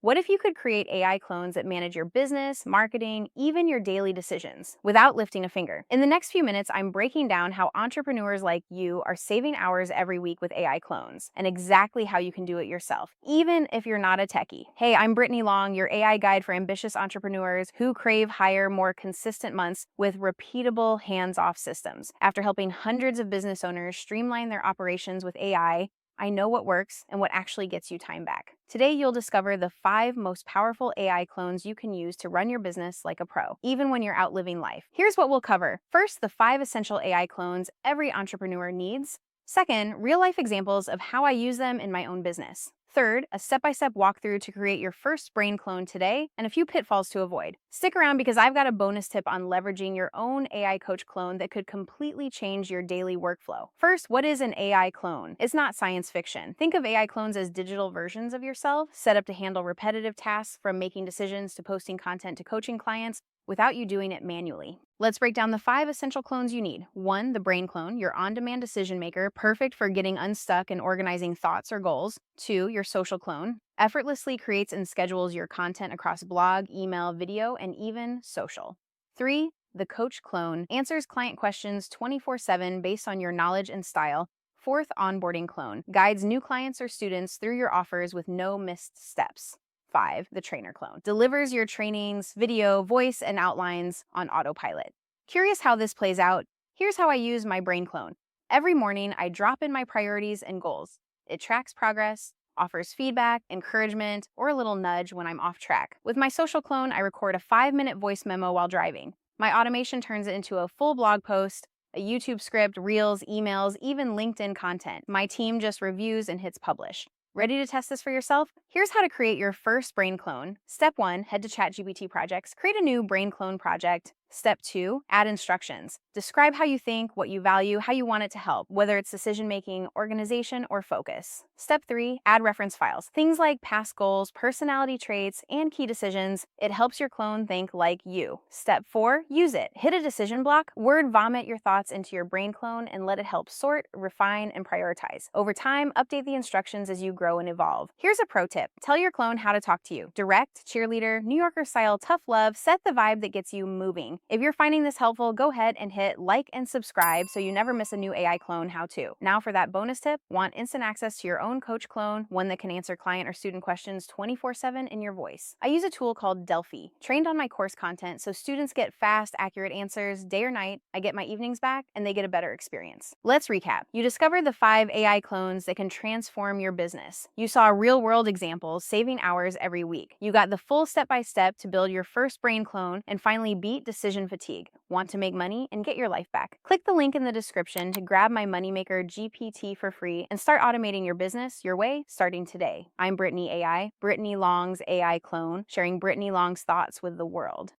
What if you could create AI clones that manage your business, marketing, even your daily decisions without lifting a finger? In the next few minutes, I'm breaking down how entrepreneurs like you are saving hours every week with AI clones and exactly how you can do it yourself, even if you're not a techie. Hey, I'm Brittany Long, your AI guide for ambitious entrepreneurs who crave higher, more consistent months with repeatable hands-off systems. After helping hundreds of business owners streamline their operations with AI, I know what works and what actually gets you time back. Today, you'll discover the 5 most powerful AI clones you can use to run your business like a pro, even when you're out living life. Here's what we'll cover. First, the 5 essential AI clones every entrepreneur needs. Second, real-life examples of how I use them in my own business. Third, a step-by-step walkthrough to create your first brain clone today and a few pitfalls to avoid. Stick around because I've got a bonus tip on leveraging your own AI coach clone that could completely change your daily workflow. First, what is an AI clone? It's not science fiction. Think of AI clones as digital versions of yourself, set up to handle repetitive tasks from making decisions to posting content to coaching clients, without you doing it manually. Let's break down the 5 essential clones you need. 1, the brain clone, your on-demand decision maker, perfect for getting unstuck and organizing thoughts or goals. 2, your social clone, effortlessly creates and schedules your content across blog, email, video, and even social. 3, the coach clone, answers client questions 24/7 based on your knowledge and style. 4th, onboarding clone, guides new clients or students through your offers with no missed steps. 5, the trainer clone, delivers your trainings, video, voice, and outlines on autopilot. Curious how this plays out? Here's how I use my brain clone. Every morning, I drop in my priorities and goals. It tracks progress, offers feedback, encouragement, or a little nudge when I'm off track. With my social clone, I record a 5-minute voice memo while driving. My automation turns it into a full blog post, a YouTube script, reels, emails, even LinkedIn content. My team just reviews and hits publish. Ready to test this for yourself? Here's how to create your first brain clone. Step 1, head to ChatGPT Projects. Create a new brain clone project. Step 2, add instructions. Describe how you think, what you value, how you want it to help, whether it's decision-making, organization, or focus. Step 3, add reference files. Things like past goals, personality traits, and key decisions. It helps your clone think like you. Step 4, use it. Hit a decision block, word vomit your thoughts into your brain clone, and let it help sort, refine, and prioritize. Over time, update the instructions as you grow and evolve. Here's a pro tip. Tell your clone how to talk to you. Direct, cheerleader, New Yorker style, tough love, set the vibe that gets you moving. If you're finding this helpful, go ahead and hit like and subscribe so you never miss a new AI clone how-to. Now for that bonus tip, want instant access to your own coach clone, one that can answer client or student questions 24/7 in your voice. I use a tool called Delphi, trained on my course content so students get fast, accurate answers day or night, I get my evenings back, and they get a better experience. Let's recap. You discovered the 5 AI clones that can transform your business. You saw real-world examples saving hours every week. You got the full step-by-step to build your first brain clone and finally beat decision fatigue. Want to make money and get your life back? Click the link in the description to grab my Moneymaker GPT for free and start automating your business your way starting today. I'm Brittany AI, Brittany Long's AI clone, sharing Brittany Long's thoughts with the world.